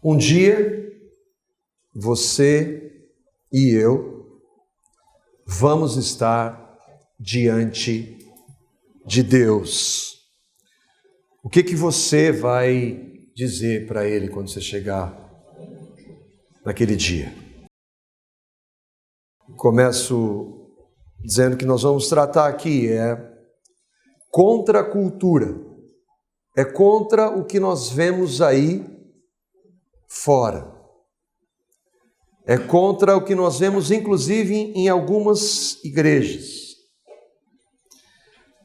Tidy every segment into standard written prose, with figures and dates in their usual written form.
Um dia, você e eu vamos estar diante de Deus. O que você vai dizer para Ele quando você chegar naquele dia? Começo dizendo que nós vamos tratar aqui contra a cultura, contra o que nós vemos aí fora, contra o que nós vemos inclusive em algumas igrejas.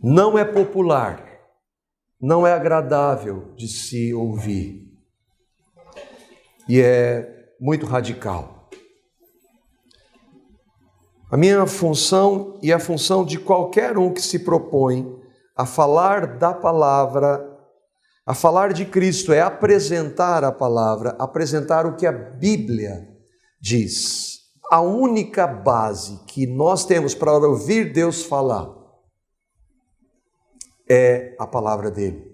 Não é popular, não é agradável de se ouvir e é muito radical. A minha função e a função de qualquer um que se propõe a falar da palavra, a falar de Cristo, é apresentar a palavra, apresentar o que a Bíblia diz. A única base que nós temos para ouvir Deus falar é a palavra dele.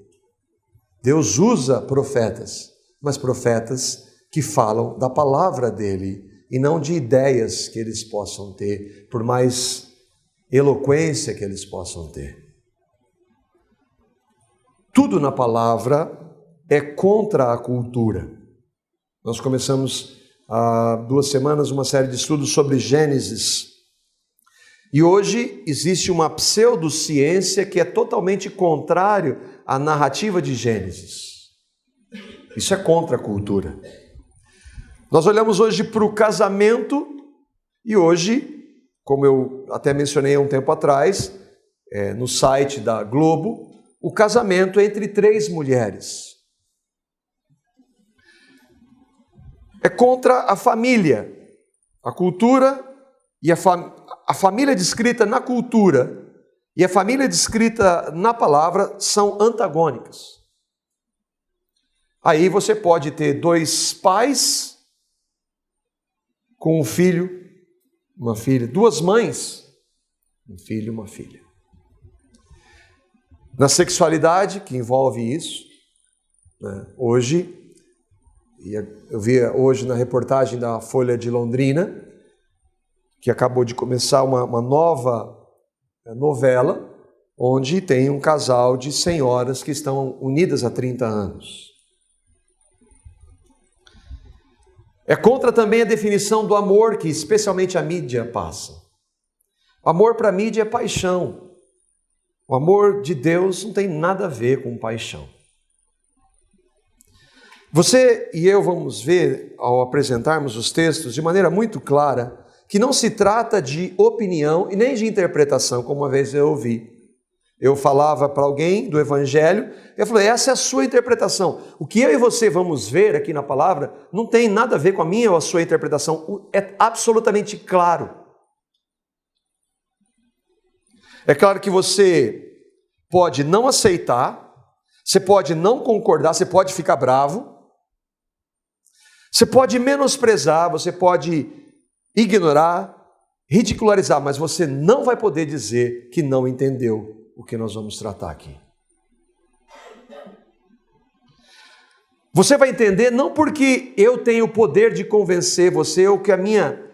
Deus usa profetas, mas profetas que falam da palavra dele e não de ideias que eles possam ter, por mais eloquência que eles possam ter. Tudo na palavra é contra a cultura. Nós começamos há 2 semanas uma série de estudos sobre Gênesis. E hoje existe uma pseudociência que é totalmente contrário à narrativa de Gênesis. Isso é contra a cultura. Nós olhamos hoje para o casamento e hoje, como eu até mencionei há um tempo atrás, no site da Globo, o casamento entre 3 mulheres. É contra a família, a cultura e a família descrita na cultura e a família descrita na palavra são antagônicas. Aí você pode ter 2 pais com um filho, uma filha, 2 mães, um filho e uma filha. Na sexualidade, que envolve isso, hoje, eu vi hoje na reportagem da Folha de Londrina, que acabou de começar uma nova novela, onde tem um casal de senhoras que estão unidas há 30 anos. É contra também a definição do amor que especialmente a mídia passa. Amor para a mídia é paixão. O amor de Deus não tem nada a ver com paixão. Você e eu vamos ver, ao apresentarmos os textos, de maneira muito clara, que não se trata de opinião e nem de interpretação, como uma vez eu ouvi. Eu falava para alguém do Evangelho, eu falei, essa é a sua interpretação. O que eu e você vamos ver aqui na palavra não tem nada a ver com a minha ou a sua interpretação, é absolutamente claro. É claro que você pode não aceitar, você pode não concordar, você pode ficar bravo, você pode menosprezar, você pode ignorar, ridicularizar, mas você não vai poder dizer que não entendeu o que nós vamos tratar aqui. Você vai entender não porque eu tenho o poder de convencer você ou que a minha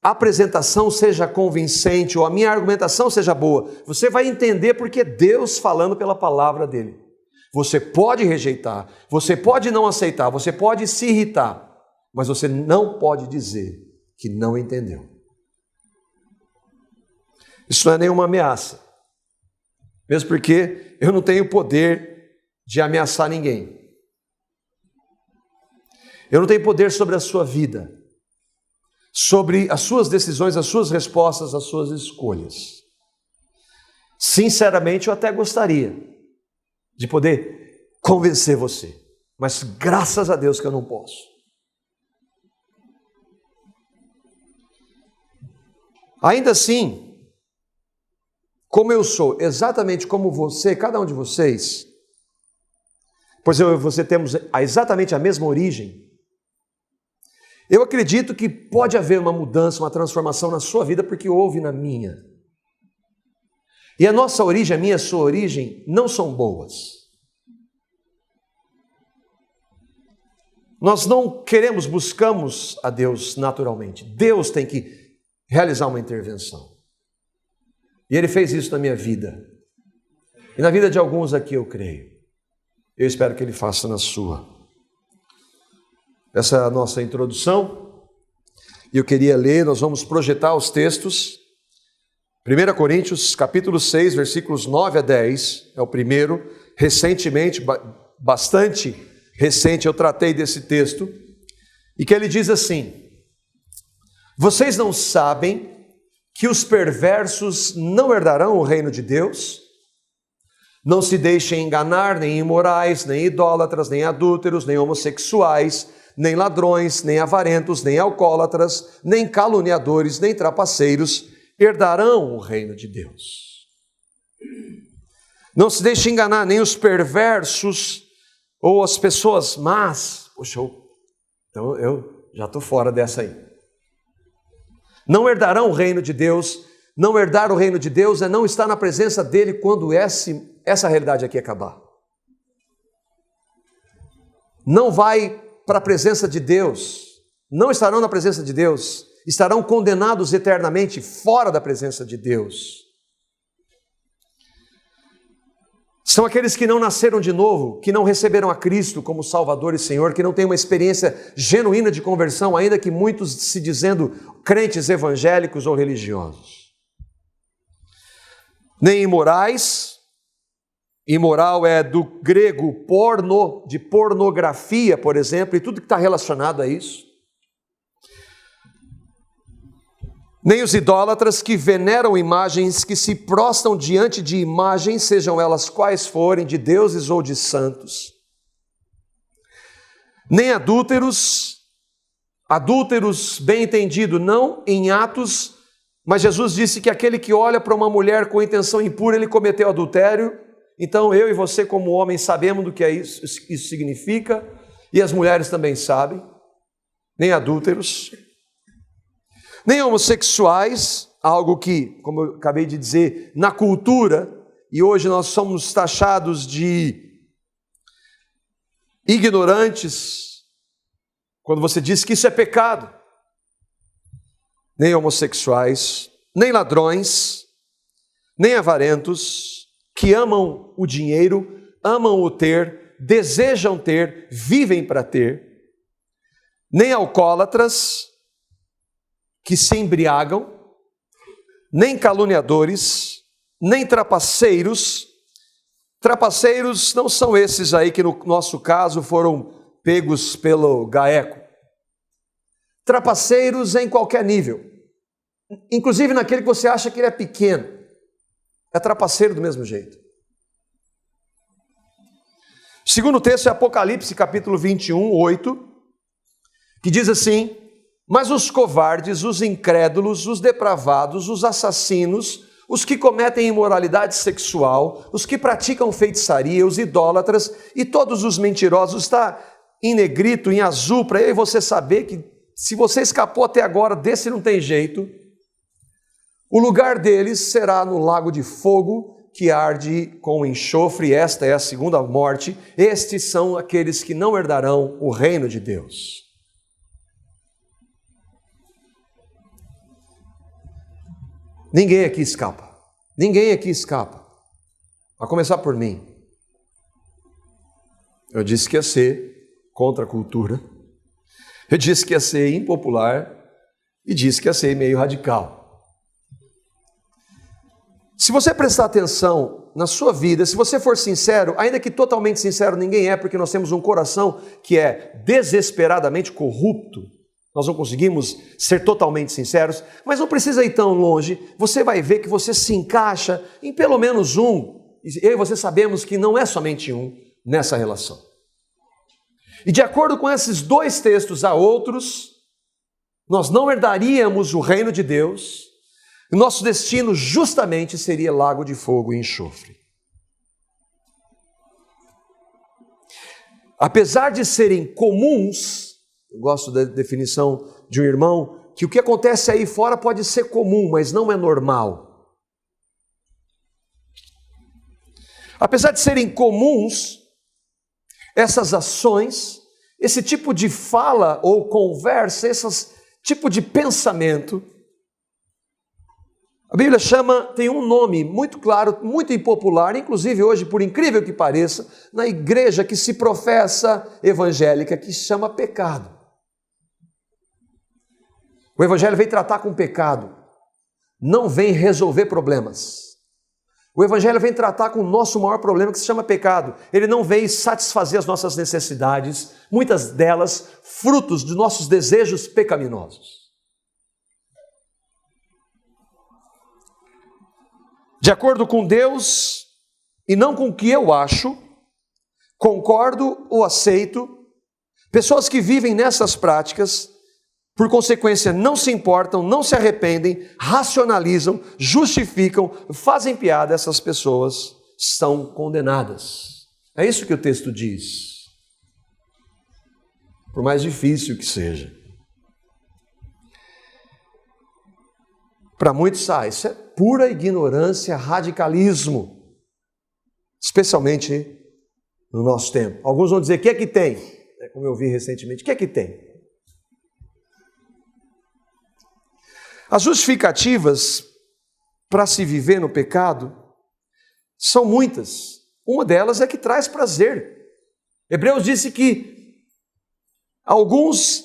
apresentação seja convincente ou a minha argumentação seja boa. Você vai entender porque é Deus falando pela palavra dele. Você pode rejeitar, você pode não aceitar, você pode se irritar, mas você não pode dizer que não entendeu. Isso não é nenhuma ameaça. Mesmo porque eu não tenho poder de ameaçar ninguém. Eu não tenho poder sobre a sua vida, sobre as suas decisões, as suas respostas, as suas escolhas. Sinceramente, eu até gostaria de poder convencer você, mas graças a Deus que eu não posso. Ainda assim, como eu sou, exatamente como você, cada um de vocês, pois eu e você temos exatamente a mesma origem, eu acredito que pode haver uma mudança, uma transformação na sua vida, porque houve na minha. E a nossa origem, a minha e a sua origem, não são boas. Nós não buscamos a Deus naturalmente. Deus tem que realizar uma intervenção. E Ele fez isso na minha vida. E na vida de alguns aqui, eu creio. Eu espero que Ele faça na sua. Essa é a nossa introdução. E eu queria ler, nós vamos projetar os textos. 1 Coríntios, capítulo 6, versículos 9 a 10. É o primeiro. Recentemente, bastante recente, eu tratei desse texto. E que ele diz assim: vocês não sabem que os perversos não herdarão o reino de Deus? Não se deixem enganar, nem imorais, nem idólatras, nem adúlteros, nem homossexuais, nem ladrões, nem avarentos, nem alcoólatras, nem caluniadores, nem trapaceiros herdarão o reino de Deus. Não se deixem enganar, nem os perversos ou as pessoas más. Poxa, então eu já estou fora dessa aí. Não herdarão o reino de Deus. Não herdar o reino de Deus é não estar na presença dele quando essa realidade aqui acabar. Não vai para a presença de Deus, não estarão na presença de Deus, estarão condenados eternamente fora da presença de Deus. São aqueles que não nasceram de novo, que não receberam a Cristo como Salvador e Senhor, que não têm uma experiência genuína de conversão, ainda que muitos se dizendo crentes evangélicos ou religiosos. Nem imorais, imoral é do grego porno, de pornografia, por exemplo, e tudo que está relacionado a isso. Nem os idólatras que veneram imagens, que se prostram diante de imagens, sejam elas quais forem, de deuses ou de santos. Nem adúlteros, bem entendido, não em atos, mas Jesus disse que aquele que olha para uma mulher com intenção impura, ele cometeu adultério. Então eu e você como homens sabemos do que isso significa, e as mulheres também sabem. Nem adúlteros, nem homossexuais, algo que, como eu acabei de dizer, na cultura, e hoje nós somos taxados de ignorantes, quando você diz que isso é pecado. Nem homossexuais, nem ladrões, nem avarentos, que amam o dinheiro, amam o ter, desejam ter, vivem para ter, nem alcoólatras, que se embriagam, nem caluniadores, nem trapaceiros. Trapaceiros não são esses aí que no nosso caso foram pegos pelo GAECO. Trapaceiros em qualquer nível, inclusive naquele que você acha que ele é pequeno, é trapaceiro do mesmo jeito. O segundo texto é Apocalipse, capítulo 21, 8, que diz assim: mas os covardes, os incrédulos, os depravados, os assassinos, os que cometem imoralidade sexual, os que praticam feitiçaria, os idólatras e todos os mentirosos, está em negrito, em azul, para eu e você saber que se você escapou até agora, desse não tem jeito, o lugar deles será no lago de fogo que arde com enxofre. Esta é a segunda morte. Estes são aqueles que não herdarão o reino de Deus. Ninguém aqui escapa. Ninguém aqui escapa. A começar por mim. Eu disse que ia ser contra a cultura. Eu disse que ia ser impopular. E disse que ia ser meio radical. Se você prestar atenção na sua vida, se você for sincero, ainda que totalmente sincero ninguém é, porque nós temos um coração que é desesperadamente corrupto, nós não conseguimos ser totalmente sinceros, mas não precisa ir tão longe, você vai ver que você se encaixa em pelo menos um, e eu e você sabemos que não é somente um nessa relação. E de acordo com esses dois textos, há outros, nós não herdaríamos o reino de Deus, e nosso destino justamente seria lago de fogo e enxofre. Apesar de serem comuns, eu gosto da definição de um irmão, que o que acontece aí fora pode ser comum, mas não é normal. Apesar de serem comuns, essas ações, esse tipo de fala ou conversa, esse tipo de pensamento, a Bíblia chama, tem um nome muito claro, muito impopular, inclusive hoje, por incrível que pareça, na igreja que se professa evangélica, que se chama pecado. O evangelho vem tratar com pecado, não vem resolver problemas. O evangelho vem tratar com o nosso maior problema, que se chama pecado. Ele não vem satisfazer as nossas necessidades, muitas delas frutos de nossos desejos pecaminosos. De acordo com Deus, e não com o que eu acho, concordo ou aceito, pessoas que vivem nessas práticas, por consequência, não se importam, não se arrependem, racionalizam, justificam, fazem piada, essas pessoas são condenadas. É isso que o texto diz. Por mais difícil que seja. Para muitos, isso é pura ignorância, radicalismo. Especialmente no nosso tempo. Alguns vão dizer, o que é que tem? Como eu vi recentemente, o que é que tem? As justificativas para se viver no pecado são muitas. Uma delas é que traz prazer. Hebreus disse que alguns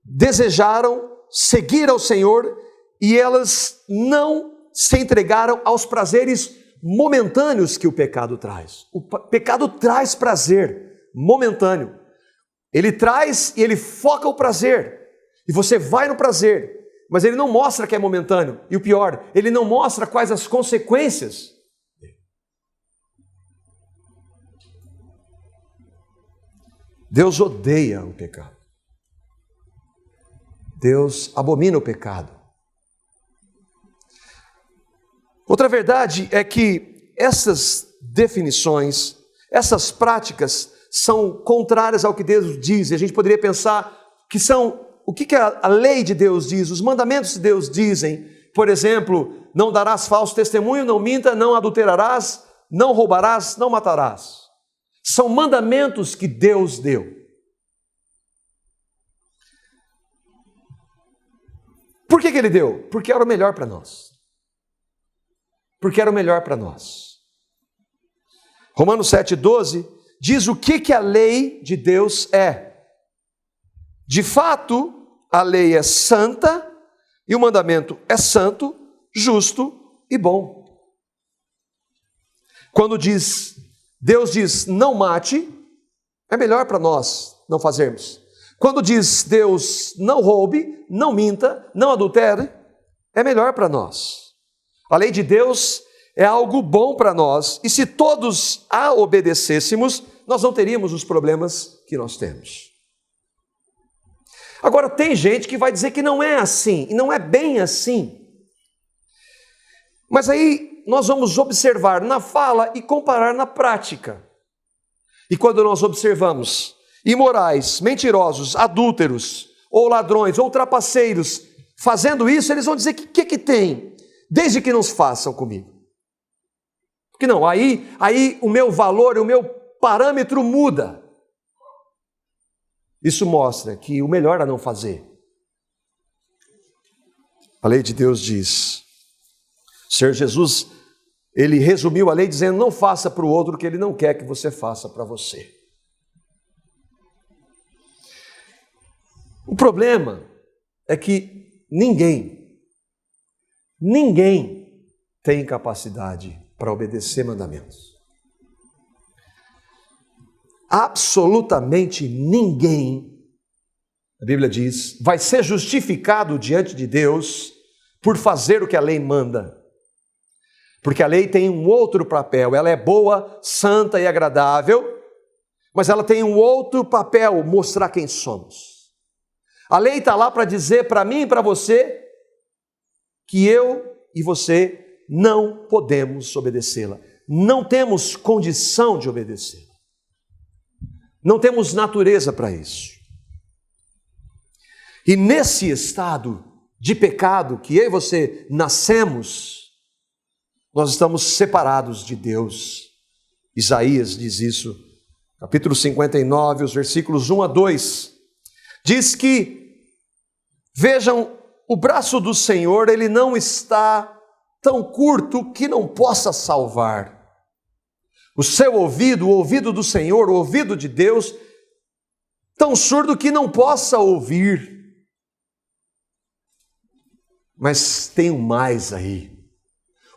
desejaram seguir ao Senhor e elas não se entregaram aos prazeres momentâneos que o pecado traz. O pecado traz prazer momentâneo. Ele traz e ele foca o prazer. E você vai no prazer, mas ele não mostra que é momentâneo. E o pior, ele não mostra quais as consequências. Deus odeia o pecado. Deus abomina o pecado. Outra verdade é que essas definições, essas práticas são contrárias ao que Deus diz. E a gente poderia pensar que são o que a lei de Deus diz, os mandamentos de Deus dizem. Por exemplo, não darás falso testemunho, não minta, não adulterarás, não roubarás, não matarás. São mandamentos que Deus deu. Por que Ele deu? Porque era o melhor para nós. Porque era o melhor para nós. Romanos 7,12 diz o que a lei de Deus é. De fato, a lei é santa e o mandamento é santo, justo e bom. Quando Deus diz não mate, é melhor para nós não fazermos. Quando diz Deus não roube, não minta, não adultere, é melhor para nós. A lei de Deus é algo bom para nós, e se todos a obedecêssemos, nós não teríamos os problemas que nós temos. Agora, tem gente que vai dizer que não é assim, e não é bem assim. Mas aí nós vamos observar na fala e comparar na prática. E quando nós observamos imorais, mentirosos, adúlteros, ou ladrões, ou trapaceiros, fazendo isso, eles vão dizer que o que tem? Desde que não se façam comigo. Porque não, aí o meu valor, o meu parâmetro muda. Isso mostra que o melhor é não fazer. A lei de Deus diz, o Senhor Jesus, Ele resumiu a lei dizendo, não faça para o outro o que Ele não quer que você faça para você. O problema é que ninguém tem capacidade para obedecer mandamentos. Absolutamente ninguém, a Bíblia diz, vai ser justificado diante de Deus por fazer o que a lei manda. Porque a lei tem um outro papel, ela é boa, santa e agradável, mas ela tem um outro papel, mostrar quem somos. A lei está lá para dizer para mim e para você que eu e você não podemos obedecê-la. Não temos condição de obedecê-la. Não temos natureza para isso. E nesse estado de pecado que eu e você nascemos, nós estamos separados de Deus. Isaías diz isso, capítulo 59, os versículos 1 a 2, diz que, vejam, o braço do Senhor, ele não está tão curto que não possa salvar. O seu ouvido, o ouvido do Senhor, o ouvido de Deus, tão surdo que não possa ouvir. Mas tem um mais aí.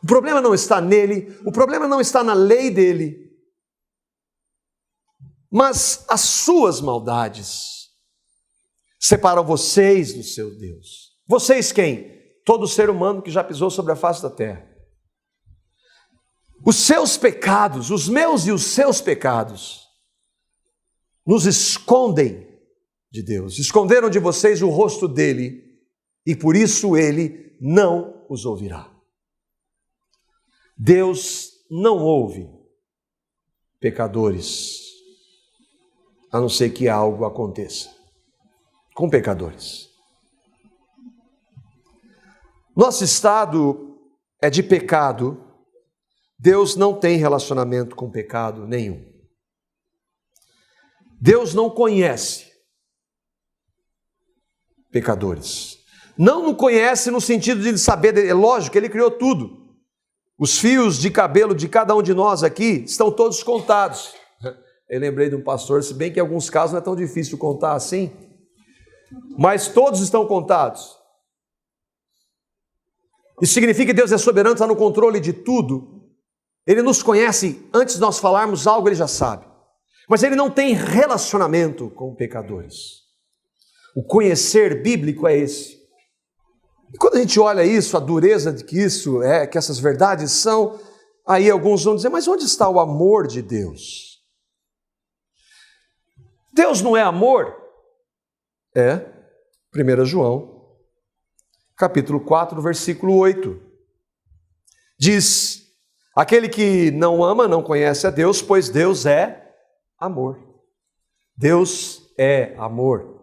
O problema não está nele, o problema não está na lei dele, mas as suas maldades separam vocês do seu Deus. Vocês quem? Todo ser humano que já pisou sobre a face da terra. Os seus pecados, os meus e os seus pecados, nos escondem de Deus. Esconderam de vocês o rosto dele, e por isso ele não os ouvirá. Deus não ouve pecadores, a não ser que algo aconteça com pecadores. Nosso estado é de pecado. Deus não tem relacionamento com pecado nenhum. Deus não conhece pecadores. Não conhece no sentido de saber, é lógico que ele criou tudo. Os fios de cabelo de cada um de nós aqui estão todos contados. Eu lembrei de um pastor, se bem que em alguns casos não é tão difícil contar assim, mas todos estão contados. Isso significa que Deus é soberano, está no controle de tudo. Ele nos conhece, antes de nós falarmos algo, ele já sabe. Mas ele não tem relacionamento com pecadores. O conhecer bíblico é esse. E quando a gente olha isso, a dureza de que isso é, que essas verdades são, aí alguns vão dizer, mas onde está o amor de Deus? Deus não é amor? É, 1 João, capítulo 4, versículo 8. Diz, aquele que não ama não conhece a Deus, pois Deus é amor. Deus é amor.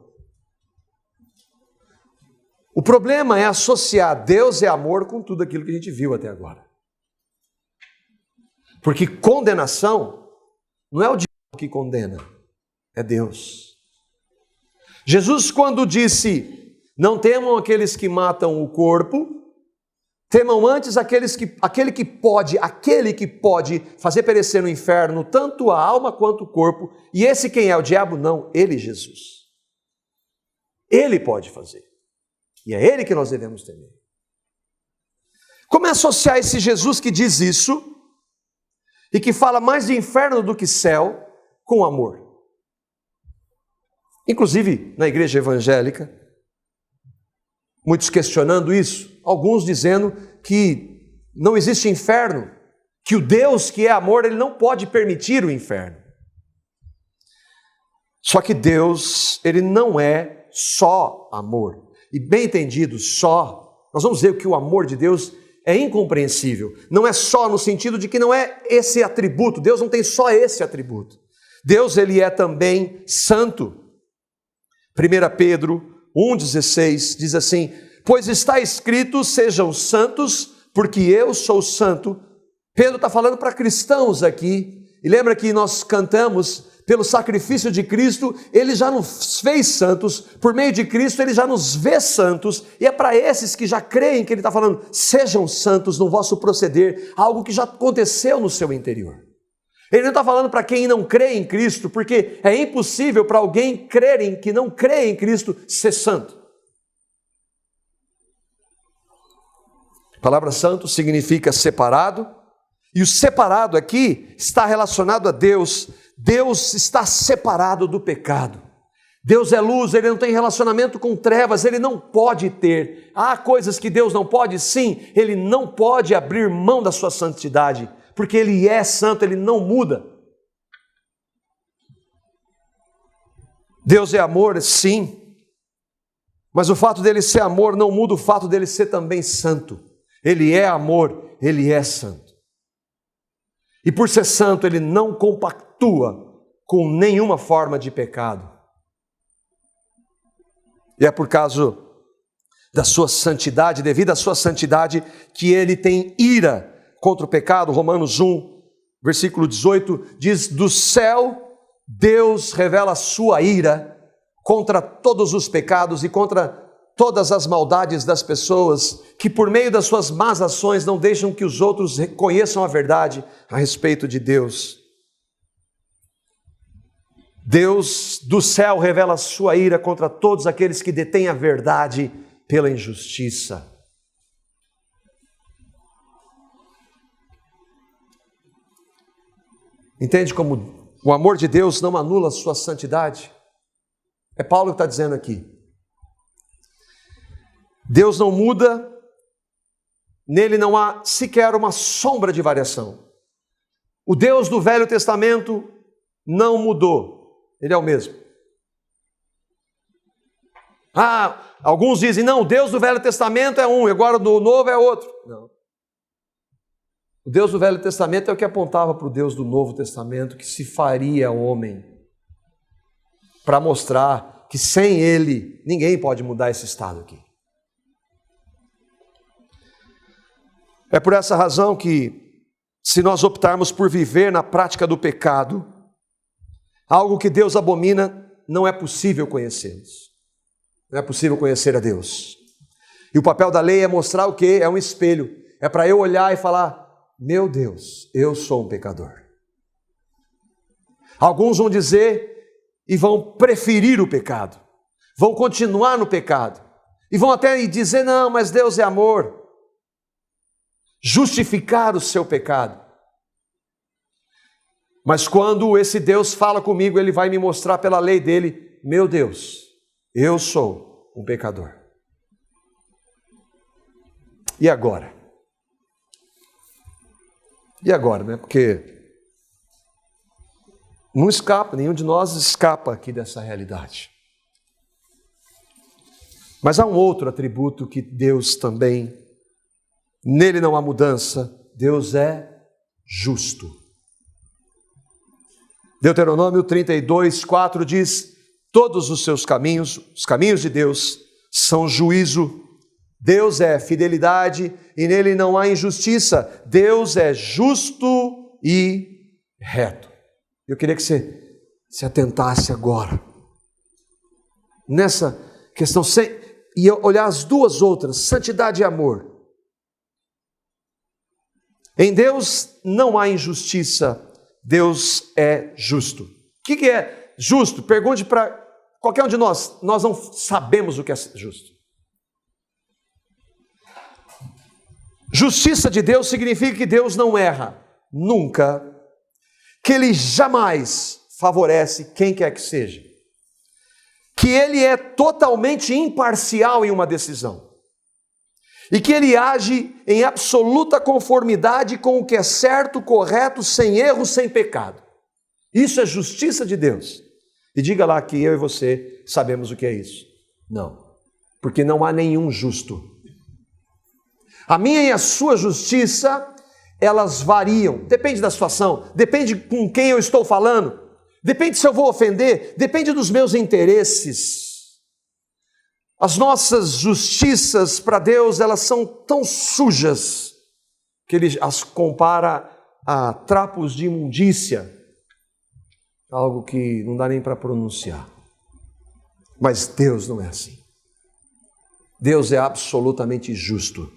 O problema é associar Deus é amor com tudo aquilo que a gente viu até agora. Porque condenação não é o diabo que condena, é Deus. Jesus, quando disse, não temam aqueles que matam o corpo, temam antes aquele que pode fazer perecer no inferno tanto a alma quanto o corpo. E esse quem é? O diabo? Não, ele, Jesus. Ele pode fazer. E é ele que nós devemos temer. Como é associar esse Jesus que diz isso e que fala mais de inferno do que céu com amor? Inclusive na igreja evangélica, muitos questionando isso, alguns dizendo que não existe inferno, que o Deus que é amor, ele não pode permitir o inferno. Só que Deus, ele não é só amor. E bem entendido, só, nós vamos ver que o amor de Deus é incompreensível. Não é só no sentido de que não é esse atributo, Deus não tem só esse atributo. Deus, ele é também santo. 1 Pedro 1,16 diz assim, pois está escrito, sejam santos, porque eu sou santo. Pedro está falando para cristãos aqui, e lembra que nós cantamos, pelo sacrifício de Cristo, ele já nos fez santos, por meio de Cristo ele já nos vê santos, e é para esses que já creem que ele está falando, sejam santos no vosso proceder, algo que já aconteceu no seu interior. Ele não está falando para quem não crê em Cristo, porque é impossível para alguém que não crê em Cristo ser santo. A palavra santo significa separado, e o separado aqui está relacionado a Deus. Deus está separado do pecado. Deus é luz, ele não tem relacionamento com trevas, ele não pode ter. Há coisas que Deus não pode? Sim, ele não pode abrir mão da sua santidade, porque ele é santo, ele não muda. Deus é amor, sim, mas o fato dele ser amor não muda o fato dele ser também santo. Ele é amor, ele é santo. E por ser santo, ele não compactua com nenhuma forma de pecado. E é por causa da sua santidade, devido à sua santidade, que ele tem ira contra o pecado. Romanos 1, versículo 18, diz, do céu Deus revela a sua ira contra todos os pecados e contra todas as maldades das pessoas que, por meio das suas más ações, não deixam que os outros reconheçam a verdade a respeito de Deus. Deus do céu revela a sua ira contra todos aqueles que detêm a verdade pela injustiça. Entende como o amor de Deus não anula a sua santidade? É Paulo que está dizendo aqui. Deus não muda, nele não há sequer uma sombra de variação. O Deus do Velho Testamento não mudou. Ele é o mesmo. Alguns dizem, não, o Deus do Velho Testamento é um, e agora do Novo é outro. Não. O Deus do Velho Testamento é o que apontava para o Deus do Novo Testamento, que se faria homem, para mostrar que sem Ele, ninguém pode mudar esse estado aqui. É por essa razão que, se nós optarmos por viver na prática do pecado, algo que Deus abomina, não é possível conhecê-los. Não é possível conhecer a Deus. E o papel da lei é mostrar o quê? É um espelho. É para eu olhar e falar, meu Deus, eu sou um pecador. Alguns vão dizer e vão preferir o pecado. Vão continuar no pecado. E vão até dizer, não, mas Deus é amor. Justificar o seu pecado. Mas quando esse Deus fala comigo, Ele vai me mostrar pela lei dele, meu Deus, eu sou um pecador. E agora? E agora, né? Porque não escapa, nenhum de nós escapa aqui dessa realidade. Mas há um outro atributo que Deus também, nele não há mudança, Deus é justo. Deuteronômio 32:4 diz, todos os seus caminhos, os caminhos de Deus, são juízo. Deus é fidelidade e nele não há injustiça. Deus é justo e reto. Eu queria que você se atentasse agora nessa questão e olhar as duas outras, santidade e amor. Em Deus não há injustiça. Deus é justo. O que é justo? Pergunte para qualquer um de nós. Nós não sabemos o que é justo. Justiça de Deus significa que Deus não erra, nunca. Que Ele jamais favorece quem quer que seja. Que Ele é totalmente imparcial em uma decisão. E que Ele age em absoluta conformidade com o que é certo, correto, sem erro, sem pecado. Isso é justiça de Deus. E diga lá que eu e você sabemos o que é isso. Não, porque não há nenhum justo. A minha e a sua justiça, elas variam. Depende da situação, depende com quem eu estou falando, depende se eu vou ofender, depende dos meus interesses. As nossas justiças para Deus, elas são tão sujas que Ele as compara a trapos de imundícia, algo que não dá nem para pronunciar. Mas Deus não é assim. Deus é absolutamente justo.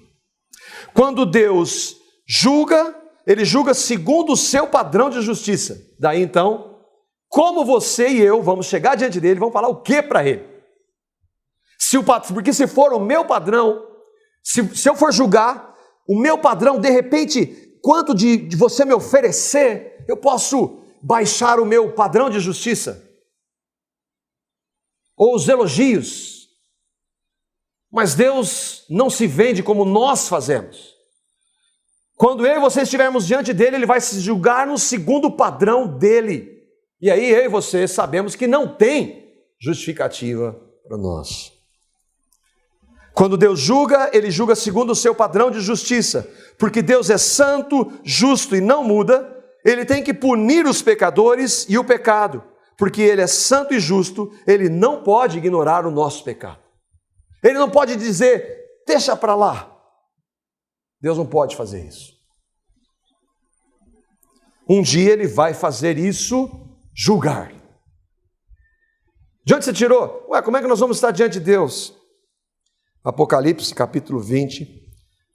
Quando Deus julga, Ele julga segundo o seu padrão de justiça. Daí então, como você e eu vamos chegar diante dele, vamos falar o que para Ele? Porque se for o meu padrão, se eu for julgar, o meu padrão, de repente, quanto de você me oferecer, eu posso baixar o meu padrão de justiça. Ou os elogios. Mas Deus não se vende como nós fazemos. Quando eu e você estivermos diante dele, ele vai se julgar no segundo padrão dele. E aí eu e você sabemos que não tem justificativa para nós. Quando Deus julga, Ele julga segundo o seu padrão de justiça. Porque Deus é santo, justo e não muda, Ele tem que punir os pecadores e o pecado. Porque Ele é santo e justo, Ele não pode ignorar o nosso pecado. Ele não pode dizer, deixa para lá. Deus não pode fazer isso. Um dia Ele vai fazer isso julgar. De onde você tirou? Ué, como é que nós vamos estar diante de Deus? Apocalipse, capítulo 20,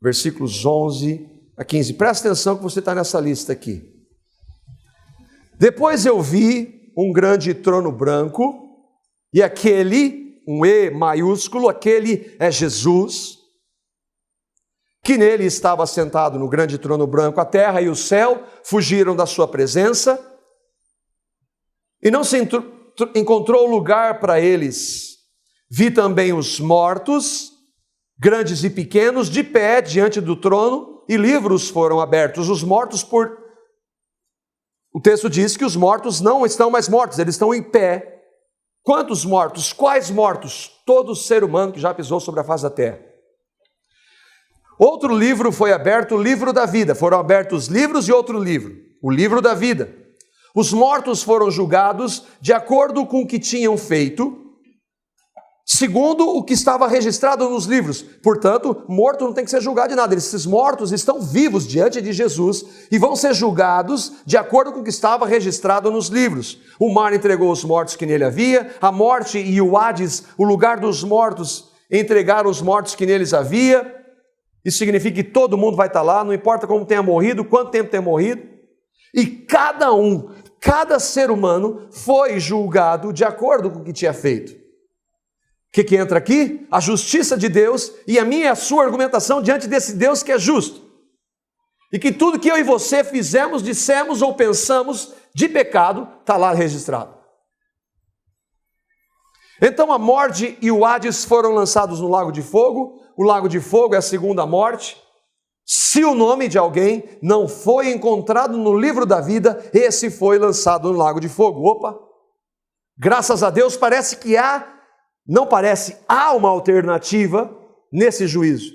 versículos 11 a 15. Presta atenção que você está nessa lista aqui. Depois eu vi um grande trono branco, e aquele, um E maiúsculo, aquele é Jesus, que nele estava sentado no grande trono branco. A terra e o céu fugiram da sua presença, e não se encontrou lugar para eles. Vi também os mortos, grandes e pequenos, de pé diante do trono, e livros foram abertos. Os mortos O texto diz que os mortos não estão mais mortos, eles estão em pé. Quantos mortos? Quais mortos? Todo ser humano que já pisou sobre a face da terra. Outro livro foi aberto, o livro da vida. Foram abertos livros e outro livro, o livro da vida. Os mortos foram julgados de acordo com o que tinham feito, segundo o que estava registrado nos livros. Portanto, morto não tem que ser julgado de nada. Esses mortos estão vivos diante de Jesus e vão ser julgados de acordo com o que estava registrado nos livros. O mar entregou os mortos que nele havia, a morte e o Hades, o lugar dos mortos, entregaram os mortos que neles havia. Isso significa que todo mundo vai estar lá, não importa como tenha morrido, quanto tempo tenha morrido. E cada ser humano foi julgado de acordo com o que tinha feito. O que entra aqui? A justiça de Deus e a minha e a sua argumentação diante desse Deus que é justo. E que tudo que eu e você fizemos, dissemos ou pensamos de pecado, está lá registrado. Então a morte e o Hades foram lançados no lago de fogo. O lago de fogo é a segunda morte. Se o nome de alguém não foi encontrado no livro da vida, esse foi lançado no lago de fogo. Opa! Graças a Deus parece que há uma alternativa nesse juízo.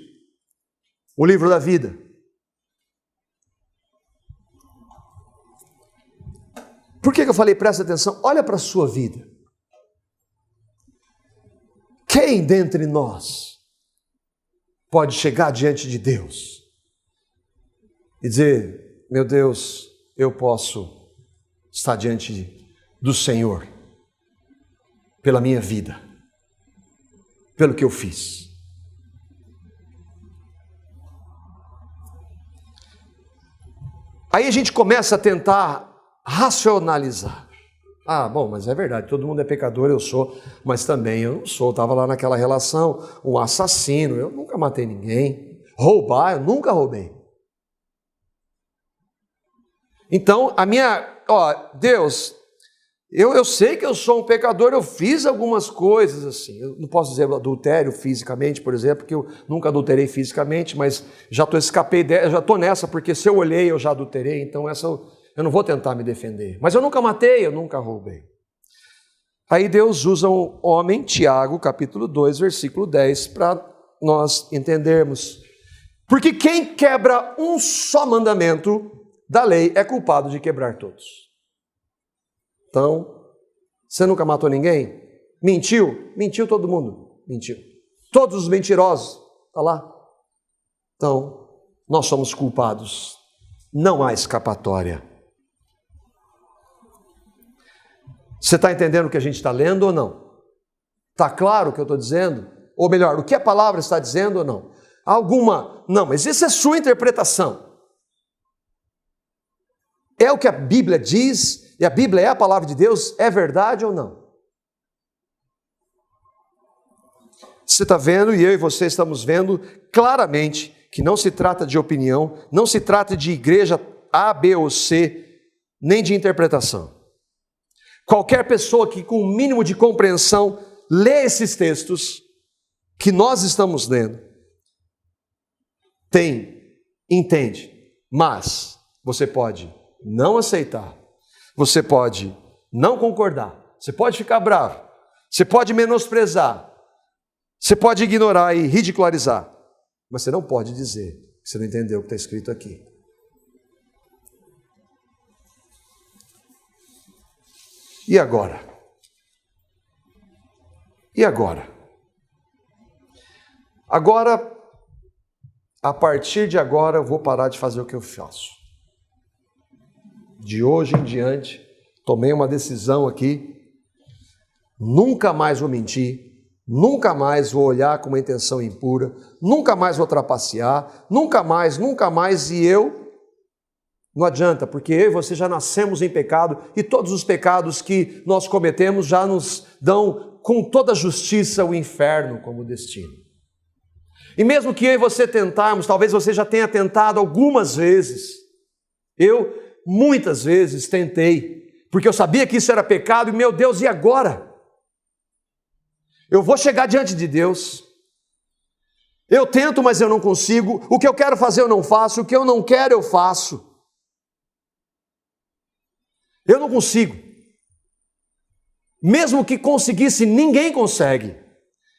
O livro da vida. Por que eu falei, presta atenção? Olha para a sua vida. Quem dentre nós pode chegar diante de Deus e dizer, meu Deus, eu posso estar diante do Senhor pela minha vida, pelo que eu fiz? Aí a gente começa a tentar racionalizar. Ah, bom, mas é verdade, todo mundo é pecador, eu sou, mas também eu não sou. Estava lá naquela relação, um assassino, eu nunca matei ninguém. Roubar, eu nunca roubei. Então, Deus, eu sei que eu sou um pecador, eu fiz algumas coisas assim. Eu não posso dizer adultério fisicamente, por exemplo, porque eu nunca adulterei fisicamente, mas já estou nessa, porque se eu olhei, eu já adulterei, então eu não vou tentar me defender. Mas eu nunca matei, eu nunca roubei. Aí Deus usa um homem, Tiago, capítulo 2, versículo 10, para nós entendermos. Porque quem quebra um só mandamento da lei é culpado de quebrar todos. Então, você nunca matou ninguém? Mentiu? Mentiu todo mundo. Mentiu. Todos os mentirosos, está lá. Então, nós somos culpados. Não há escapatória. Você está entendendo o que a gente está lendo ou não? Está claro o que eu estou dizendo? Ou melhor, o que a palavra está dizendo ou não? Não, mas essa é a sua interpretação. É o que a Bíblia diz, e a Bíblia é a palavra de Deus, é verdade ou não? Você está vendo, e eu e você estamos vendo claramente que não se trata de opinião, não se trata de igreja A, B ou C, nem de interpretação. Qualquer pessoa que com o mínimo de compreensão lê esses textos que nós estamos lendo, entende, mas você pode não aceitar, você pode não concordar, você pode ficar bravo, você pode menosprezar, você pode ignorar e ridicularizar, mas você não pode dizer que você não entendeu o que está escrito aqui. E agora? E agora? Agora, a partir de agora, eu vou parar de fazer o que eu faço. De hoje em diante, tomei uma decisão aqui, nunca mais vou mentir, nunca mais vou olhar com uma intenção impura, nunca mais vou trapacear, nunca mais, e eu, não adianta, porque eu e você já nascemos em pecado e todos os pecados que nós cometemos já nos dão com toda justiça o inferno como destino. E mesmo que eu e você tentarmos, talvez você já tenha tentado algumas vezes, eu muitas vezes tentei, porque eu sabia que isso era pecado e meu Deus, e agora? Eu vou chegar diante de Deus, eu tento, mas eu não consigo, o que eu quero fazer eu não faço, o que eu não quero eu faço. Eu não consigo. Mesmo que conseguisse, ninguém consegue.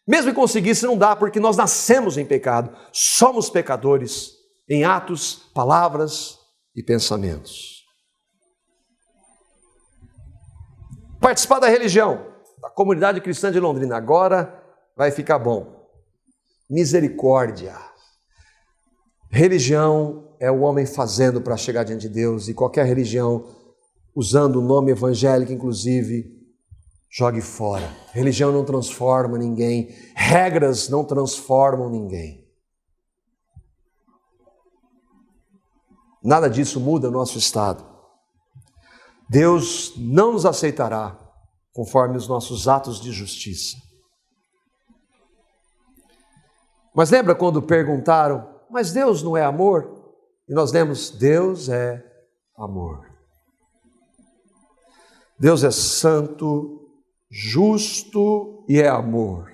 Mesmo que conseguisse, não dá, porque nós nascemos em pecado, somos pecadores em atos, palavras e pensamentos. Participar da religião, da comunidade cristã de Londrina, agora vai ficar bom. Misericórdia. Religião é o homem fazendo para chegar diante de Deus, e qualquer religião, usando o nome evangélico inclusive, jogue fora. Religião não transforma ninguém, regras não transformam ninguém. Nada disso muda o nosso estado. Deus não nos aceitará conforme os nossos atos de justiça. Mas lembra quando perguntaram, mas Deus não é amor? E nós lemos, Deus é amor. Deus é santo, justo e é amor.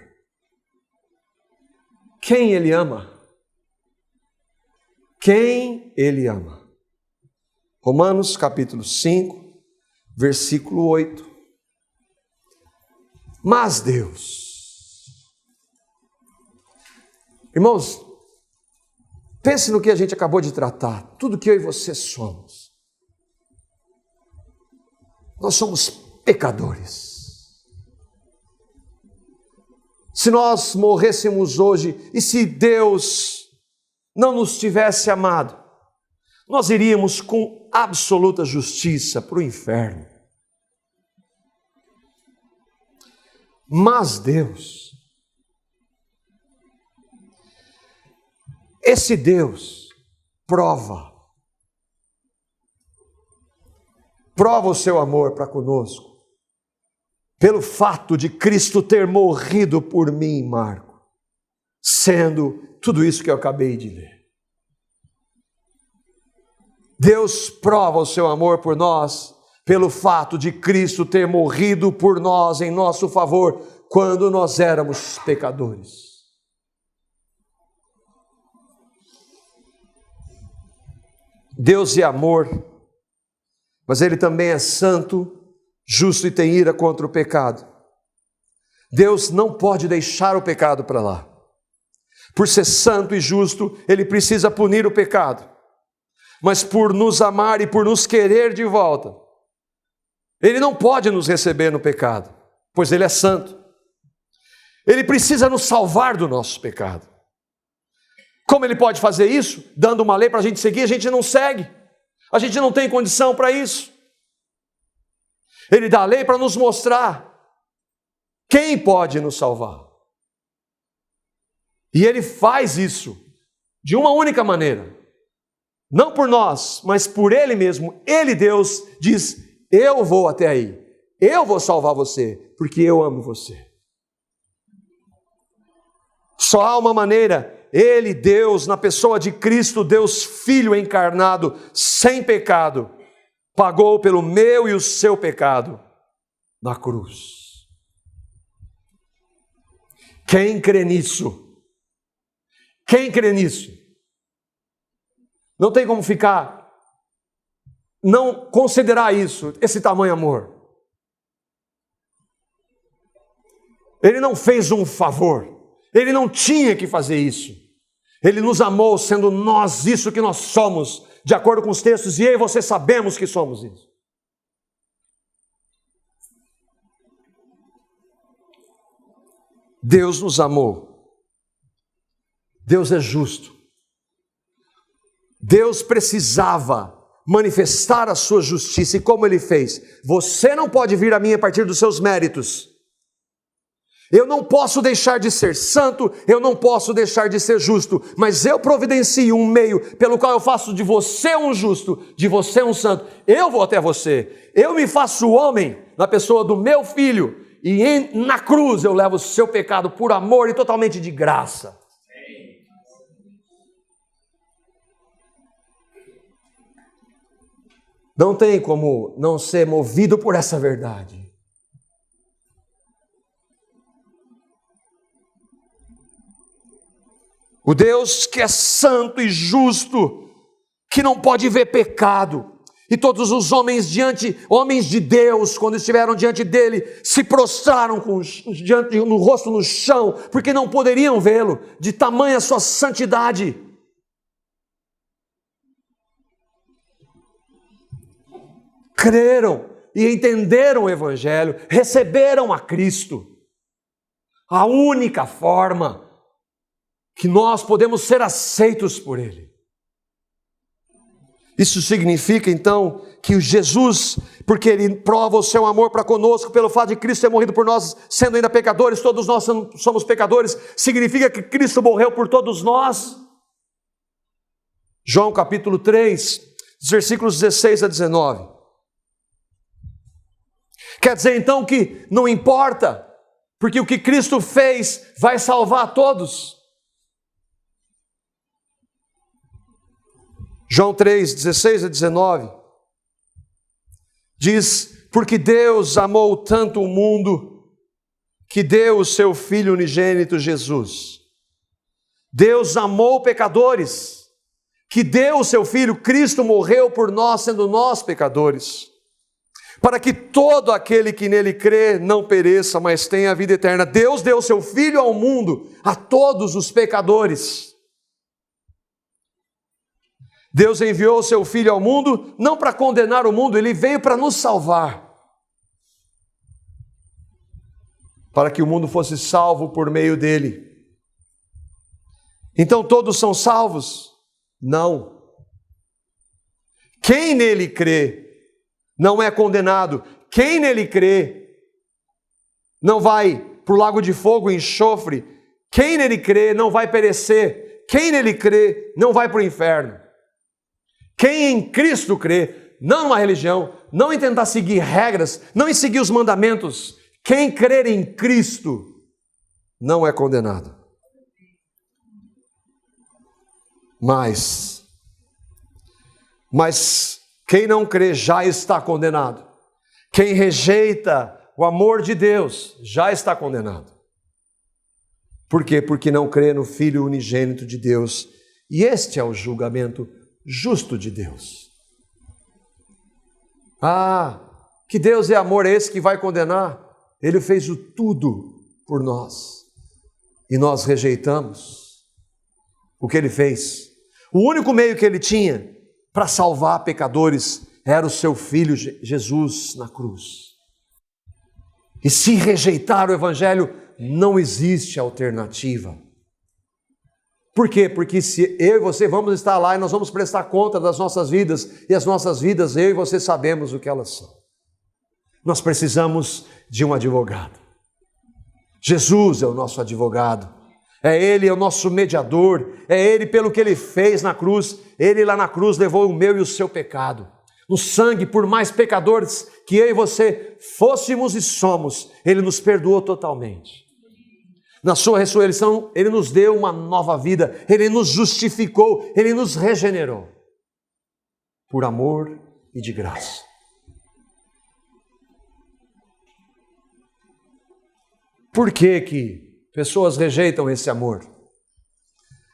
Quem Ele ama? Quem Ele ama? Romanos capítulo 5, versículo 8. Mas Deus. Irmãos, pense no que a gente acabou de tratar, tudo que eu e você somos. Nós somos pecadores. Se nós morrêssemos hoje e se Deus não nos tivesse amado, nós iríamos com absoluta justiça para o inferno. Mas Deus, esse Deus prova o seu amor para conosco, pelo fato de Cristo ter morrido por mim, Marco, sendo tudo isso que eu acabei de ler. Deus prova o seu amor por nós, pelo fato de Cristo ter morrido por nós em nosso favor, quando nós éramos pecadores. Deus é amor, mas Ele também é santo, justo e tem ira contra o pecado. Deus não pode deixar o pecado para lá. Por ser santo e justo, Ele precisa punir o pecado. Mas por nos amar e por nos querer de volta, Ele não pode nos receber no pecado, pois Ele é santo. Ele precisa nos salvar do nosso pecado. Como Ele pode fazer isso? Dando uma lei para a gente seguir, a gente não segue. A gente não tem condição para isso. Ele dá a lei para nos mostrar quem pode nos salvar. E Ele faz isso de uma única maneira. Não por nós, mas por Ele mesmo. Ele, Deus, diz, eu vou até aí. Eu vou salvar você, porque eu amo você. Só há uma maneira. Ele, Deus, na pessoa de Cristo, Deus Filho encarnado, sem pecado, pagou pelo meu e o seu pecado na cruz. Quem crê nisso? Quem crê nisso? Não tem como ficar, não considerar isso, esse tamanho amor. Ele não fez um favor, Ele não tinha que fazer isso. Ele nos amou sendo nós isso que nós somos, de acordo com os textos, e eu e você sabemos que somos isso. Deus nos amou. Deus é justo. Deus precisava manifestar a sua justiça. E como ele fez? Você não pode vir a mim a partir dos seus méritos. Eu não posso deixar de ser santo, eu não posso deixar de ser justo, mas eu providencio um meio pelo qual eu faço de você um justo, de você um santo. Eu vou até você, eu me faço homem na pessoa do meu filho, e na cruz eu levo o seu pecado por amor e totalmente de graça. Não tem como não ser movido por essa verdade. O Deus que é santo e justo, que não pode ver pecado. E todos os homens de Deus, quando estiveram diante dele, se prostraram no rosto no chão, porque não poderiam vê-lo, de tamanha sua santidade. Creram e entenderam o Evangelho, receberam a Cristo. A única forma que nós podemos ser aceitos por Ele. Isso significa então que Jesus, porque Ele prova o seu amor para conosco, pelo fato de Cristo ter morrido por nós, sendo ainda pecadores, todos nós somos pecadores, significa que Cristo morreu por todos nós. João capítulo 3, versículos 16 a 19. Quer dizer então que não importa, porque o que Cristo fez vai salvar a todos. João 3, 16 a 19, diz, porque Deus amou tanto o mundo, que deu o seu Filho unigênito Jesus. Deus amou pecadores, que deu o seu Filho, Cristo morreu por nós, sendo nós pecadores, para que todo aquele que nele crê não pereça, mas tenha a vida eterna. Deus deu o seu Filho ao mundo, a todos os pecadores. Deus enviou o seu Filho ao mundo, não para condenar o mundo, Ele veio para nos salvar. Para que o mundo fosse salvo por meio dele. Então todos são salvos? Não. Quem nele crê não é condenado. Quem nele crê não vai para o lago de fogo e enxofre. Quem nele crê não vai perecer. Quem nele crê não vai para o inferno. Quem em Cristo crê, não numa religião, não em tentar seguir regras, não em seguir os mandamentos, quem crer em Cristo não é condenado. Mas quem não crê já está condenado. Quem rejeita o amor de Deus já está condenado. Por quê? Porque não crê no Filho unigênito de Deus. E este é o julgamento justo de Deus. Que Deus é amor, é esse que vai condenar? Ele fez o tudo por nós. E nós rejeitamos o que Ele fez. O único meio que Ele tinha para salvar pecadores era o seu Filho Jesus na cruz. E se rejeitar o Evangelho, não existe alternativa. Por quê? Porque se eu e você vamos estar lá e nós vamos prestar conta das nossas vidas, e as nossas vidas, eu e você sabemos o que elas são. Nós precisamos de um advogado. Jesus é o nosso advogado. Ele é o nosso mediador. É Ele pelo que Ele fez na cruz. Ele lá na cruz levou o meu e o seu pecado. No sangue, por mais pecadores que eu e você fôssemos e somos, Ele nos perdoou totalmente. Na sua ressurreição, Ele nos deu uma nova vida, Ele nos justificou, Ele nos regenerou, por amor e de graça. Por que pessoas rejeitam esse amor?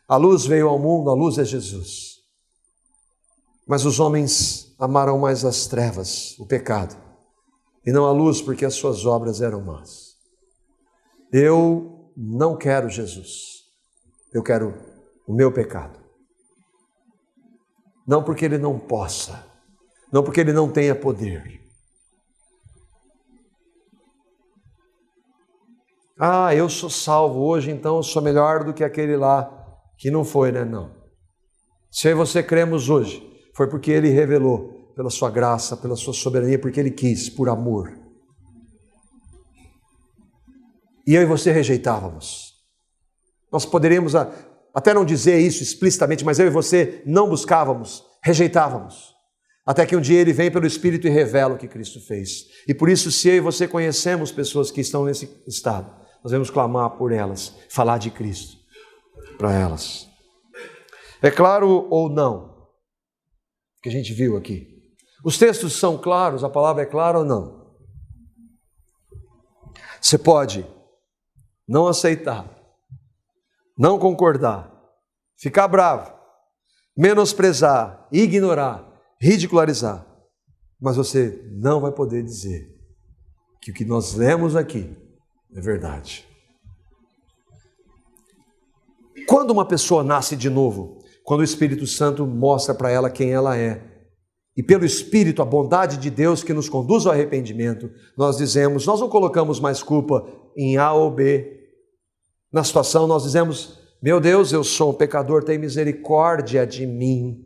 A luz veio ao mundo, a luz é Jesus. Mas os homens amaram mais as trevas, o pecado, e não a luz, porque as suas obras eram más. Eu não quero Jesus, eu quero o meu pecado. Não porque Ele não possa, não porque Ele não tenha poder. Eu sou salvo hoje, então eu sou melhor do que aquele lá que não foi, né? Não. Se eu e você cremos hoje, foi porque Ele revelou, pela sua graça, pela sua soberania, porque Ele quis, por amor. E eu e você rejeitávamos. Nós poderíamos até não dizer isso explicitamente, mas eu e você não buscávamos, rejeitávamos. Até que um dia Ele vem pelo Espírito e revela o que Cristo fez. E por isso, se eu e você conhecemos pessoas que estão nesse estado, nós devemos clamar por elas, falar de Cristo para elas. É claro ou não que a gente viu aqui? Os textos são claros, a palavra é clara ou não? Você pode não aceitar, não concordar, ficar bravo, menosprezar, ignorar, ridicularizar, mas você não vai poder dizer que o que nós lemos aqui é verdade. Quando uma pessoa nasce de novo, quando o Espírito Santo mostra para ela quem ela é, e pelo Espírito, a bondade de Deus que nos conduz ao arrependimento, nós dizemos, nós não colocamos mais culpa em A ou B. Na situação nós dizemos, meu Deus, eu sou um pecador, tem misericórdia de mim.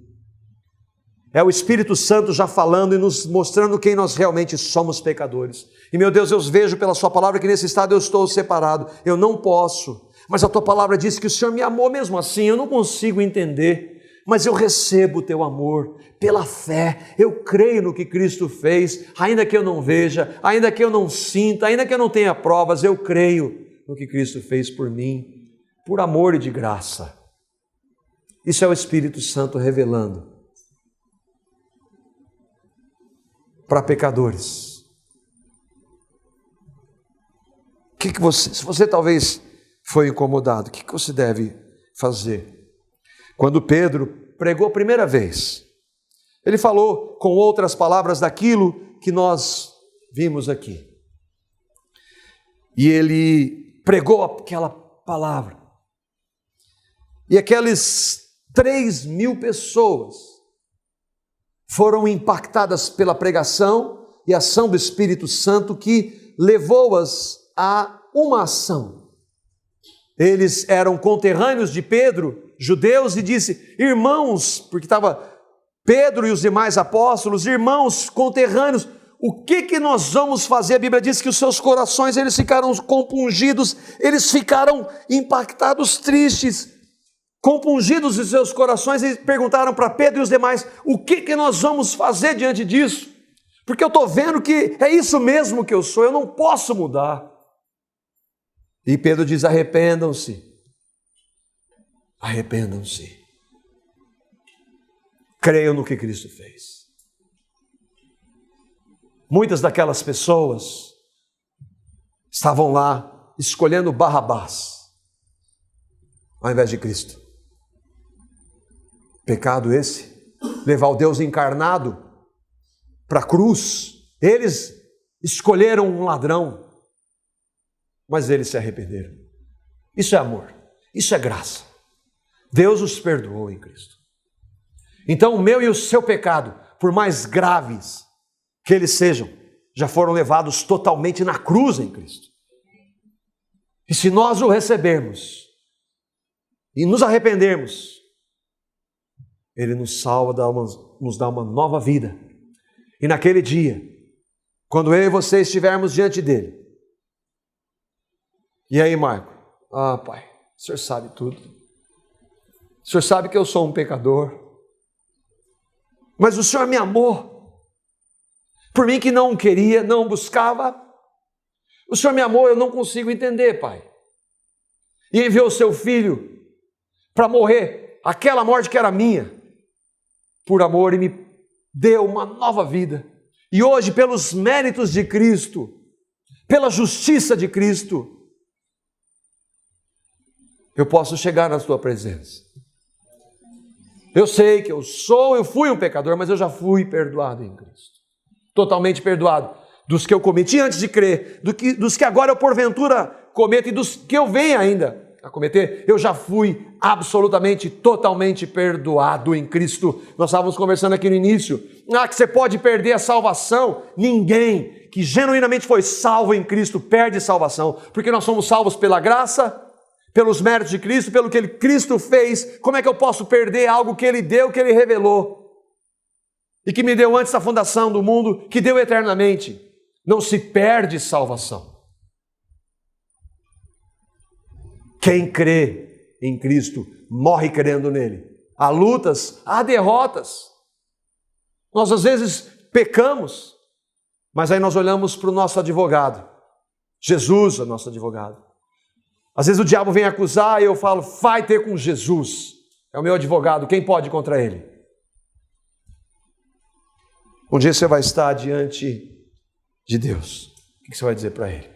É o Espírito Santo já falando e nos mostrando quem nós realmente somos pecadores. E meu Deus, eu vejo pela sua palavra que nesse estado eu estou separado, eu não posso. Mas a tua palavra diz que o Senhor me amou mesmo assim, eu não consigo entender. Mas eu recebo o teu amor pela fé, eu creio no que Cristo fez, ainda que eu não veja, ainda que eu não sinta, ainda que eu não tenha provas, eu creio no que Cristo fez por mim, por amor e de graça. Isso é o Espírito Santo revelando para pecadores. Se você talvez foi incomodado, o que você deve fazer? Quando Pedro pregou a primeira vez, ele falou com outras palavras daquilo que nós vimos aqui. E ele pregou aquela palavra. E aquelas 3.000 pessoas foram impactadas pela pregação e ação do Espírito Santo que levou-as a uma ação. Eles eram conterrâneos de Pedro, judeus, e disse, irmãos, porque estava Pedro e os demais apóstolos, irmãos, conterrâneos, o que nós vamos fazer? A Bíblia diz que os seus corações, eles ficaram compungidos, eles ficaram impactados, tristes, compungidos os seus corações, e perguntaram para Pedro e os demais, o que nós vamos fazer diante disso? Porque eu estou vendo que é isso mesmo que eu sou, eu não posso mudar. E Pedro diz, arrependam-se, arrependam-se, creiam no que Cristo fez. Muitas daquelas pessoas estavam lá escolhendo Barrabás, ao invés de Cristo. Pecado esse, levar o Deus encarnado para a cruz. Eles escolheram um ladrão, mas eles se arrependeram. Isso é amor, isso é graça. Deus os perdoou em Cristo. Então o meu e o seu pecado, por mais graves que eles sejam, já foram levados totalmente na cruz em Cristo. E se nós o recebermos e nos arrependermos, Ele nos salva, nos dá uma nova vida. E naquele dia, quando eu e você estivermos diante dele, e aí, Marco? Ah, pai, o senhor sabe tudo. O senhor sabe que eu sou um pecador. Mas o senhor me amou. Por mim que não queria, não buscava. O senhor me amou, eu não consigo entender, pai. E enviou o seu filho para morrer, aquela morte que era minha, por amor, e me deu uma nova vida. E hoje, pelos méritos de Cristo, pela justiça de Cristo, eu posso chegar na tua presença. Eu sei que eu fui um pecador, mas eu já fui perdoado em Cristo. Totalmente perdoado. Dos que eu cometi antes de crer, dos que agora eu porventura cometo e dos que eu venho ainda a cometer, eu já fui absolutamente, totalmente perdoado em Cristo. Nós estávamos conversando aqui no início, que você pode perder a salvação. Ninguém que genuinamente foi salvo em Cristo perde salvação, porque nós somos salvos pela graça, pelos méritos de Cristo, pelo que Cristo fez. Como é que eu posso perder algo que Ele deu, que Ele revelou? e que me deu antes da fundação do mundo, que deu eternamente. Não se perde salvação. Quem crê em Cristo morre crendo nele. Há lutas, há derrotas. Nós às vezes pecamos, mas aí nós olhamos para o nosso advogado. Jesus é nosso advogado. Às vezes o diabo vem acusar e eu falo, vai ter com Jesus. É o meu advogado, quem pode contra ele? Um dia você vai estar diante de Deus. O que você vai dizer para ele?